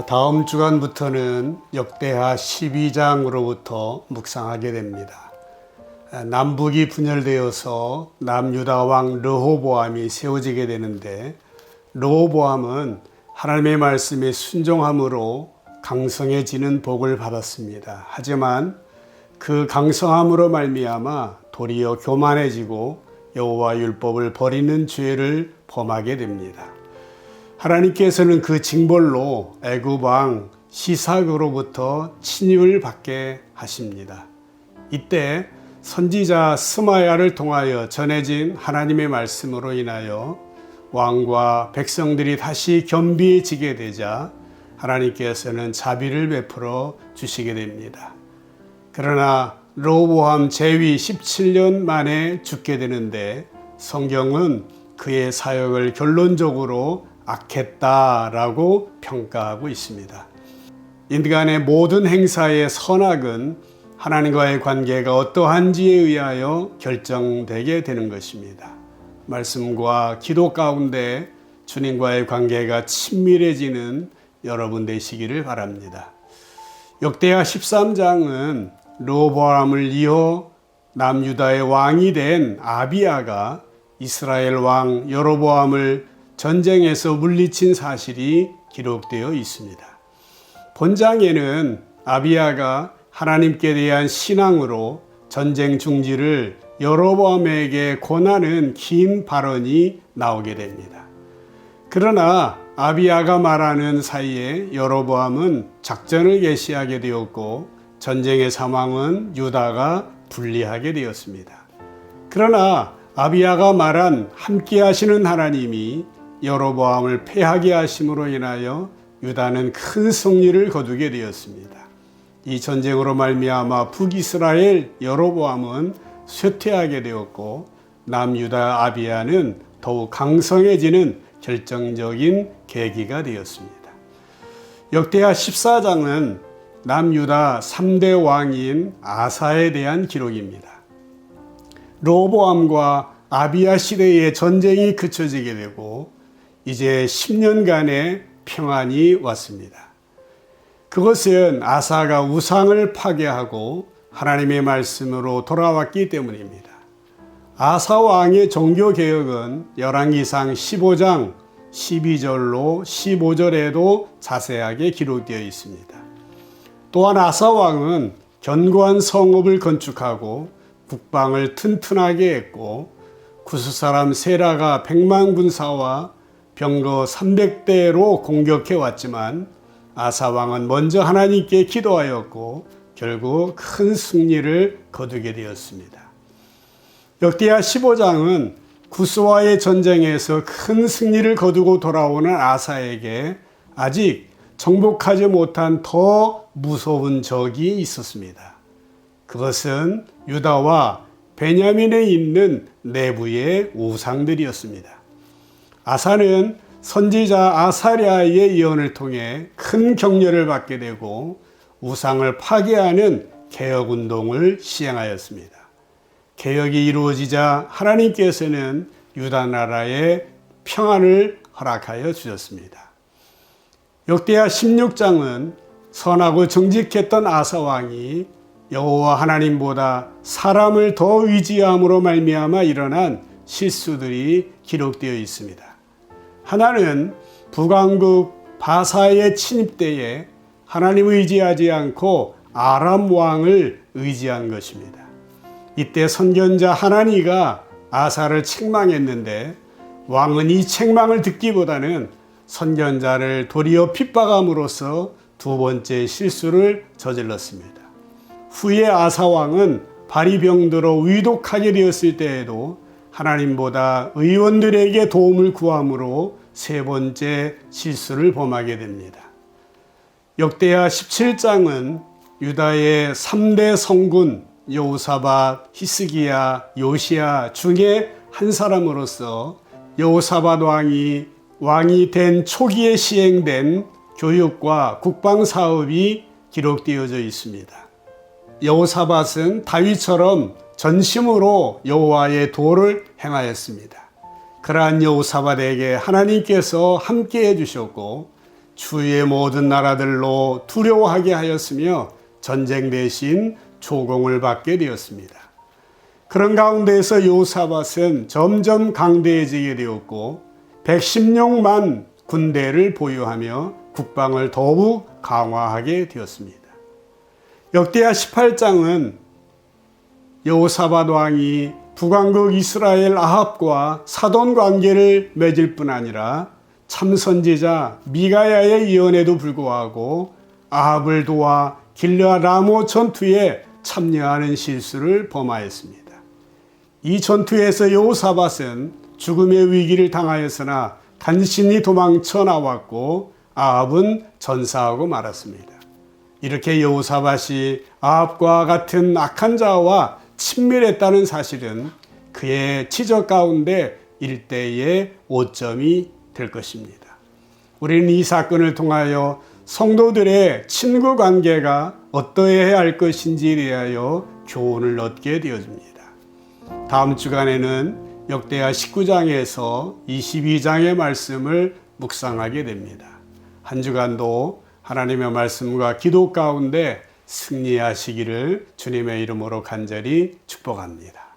다음 주간부터는 역대하 12장으로부터 묵상하게 됩니다. 남북이 분열되어서 남유다 왕 르호보암이 세워지게 되는데, 르호보암은 하나님의 말씀에 순종함으로 강성해지는 복을 받았습니다. 하지만 그 강성함으로 말미암아 도리어 교만해지고 여호와 율법을 버리는 죄를 범하게 됩니다. 하나님께서는 그 징벌로 애굽 왕 시삭으로부터 침입을 받게 하십니다. 이때 선지자 스마야를 통하여 전해진 하나님의 말씀으로 인하여 왕과 백성들이 다시 겸비해지게 되자 하나님께서는 자비를 베풀어 주시게 됩니다. 그러나 르호보암 제위 17년 만에 죽게 되는데, 성경은 그의 사역을 결론적으로 악했다라고 평가하고 있습니다. 인간의 모든 행사의 선악은 하나님과의 관계가 어떠한지에 의하여 결정되게 되는 것입니다. 말씀과 기도 가운데 주님과의 관계가 친밀해지는 여러분 되시기를 바랍니다. 역대하 13장은 르호보암을 이어 남유다의 왕이 된 아비야가 이스라엘 왕 여로보암을 전쟁에서 물리친 사실이 기록되어 있습니다. 본장에는 아비야가 하나님께 대한 신앙으로 전쟁 중지를 여로보암에게 권하는 긴 발언이 나오게 됩니다. 그러나 아비야가 말하는 사이에 여로보암은 작전을 개시하게 되었고, 전쟁의 상황은 유다가 불리하게 되었습니다. 그러나 아비야가 말한 함께 하시는 하나님이 여로보암을 패하게 하심으로 인하여 유다는 큰 승리를 거두게 되었습니다. 이 전쟁으로 말미암아 북이스라엘 여로보암은 쇠퇴하게 되었고, 남유다 아비야는 더욱 강성해지는 결정적인 계기가 되었습니다. 역대하 14장은 남유다 3대 왕인 아사에 대한 기록입니다. 르호보암과 아비야 시대의 전쟁이 그쳐지게 되고 이제 10년간의 평안이 왔습니다. 그것은 아사가 우상을 파괴하고 하나님의 말씀으로 돌아왔기 때문입니다. 아사 왕의 종교개혁은 열왕기상 15장 12절로 15절에도 자세하게 기록되어 있습니다. 또한 아사 왕은 견고한 성읍을 건축하고 국방을 튼튼하게 했고, 구스 사람 세라가 100만 군사와 병거 300대로 공격해 왔지만 아사 왕은 먼저 하나님께 기도하였고 결국 큰 승리를 거두게 되었습니다. 역대하 15장은 구스와의 전쟁에서 큰 승리를 거두고 돌아오는 아사에게 아직 정복하지 못한 더 무서운 적이 있었습니다. 그것은 유다와 베냐민에 있는 내부의 우상들이었습니다. 아사는 선지자 아사랴의 예언을 통해 큰 격려를 받게 되고 우상을 파괴하는 개혁운동을 시행하였습니다. 개혁이 이루어지자 하나님께서는 유다 나라에 평안을 허락하여 주셨습니다. 역대하 16장은 선하고 정직했던 아사 왕이 여호와 하나님보다 사람을 더 의지함으로 말미암아 일어난 실수들이 기록되어 있습니다. 하나는 북왕국 바사의 침입 때에 하나님 의지하지 않고 아람 왕을 의지한 것입니다. 이때 선견자 하나니가 아사를 책망했는데 왕은 이 책망을 듣기보다는 선견자를 도리어 핍박함으로써 두 번째 실수를 저질렀습니다. 후에 아사 왕은 발이 병들어 위독하게 되었을 때에도 하나님보다 의원들에게 도움을 구함으로 세 번째 실수를 범하게 됩니다. 역대하 17장은 유다의 3대 성군 여호사밧, 히스기야, 요시야 중에 한 사람으로서 여호사밧 왕이 된 초기에 시행된 교육과 국방 사업이 기록되어져 있습니다. 여호사밧은 다윗처럼 전심으로 여호와의 도를 행하였습니다. 그러한 여호사밧에게 하나님께서 함께 해주셨고 주위의 모든 나라들로 두려워하게 하였으며 전쟁 대신 조공을 받게 되었습니다. 그런 가운데에서 여호사밧은 점점 강대해지게 되었고 110명만 군대를 보유하며 국방을 더욱 강화하게 되었습니다. 역대하 18장은 여호사밧 왕이 북왕국 이스라엘 아합과 사돈 관계를 맺을 뿐 아니라 참 선지자 미가야의 예언에도 불구하고 아합을 도와 길르앗 라모 전투에 참여하는 실수를 범하였습니다. 이 전투에서 여호사밧은 죽음의 위기를 당하였으나 간신히 도망쳐 나왔고 아합은 전사하고 말았습니다. 이렇게 여호사밧이 아합과 같은 악한 자와 친밀했다는 사실은 그의 치적 가운데 일대의 오점이 될 것입니다. 우리는 이 사건을 통하여 성도들의 친구 관계가 어떠해야 할 것인지에 대하여 교훈을 얻게 되어집니다. 다음 주간에는 역대하 19장에서 22장의 말씀을 묵상하게 됩니다. 한 주간도 하나님의 말씀과 기도 가운데 승리하시기를 주님의 이름으로 간절히 축복합니다.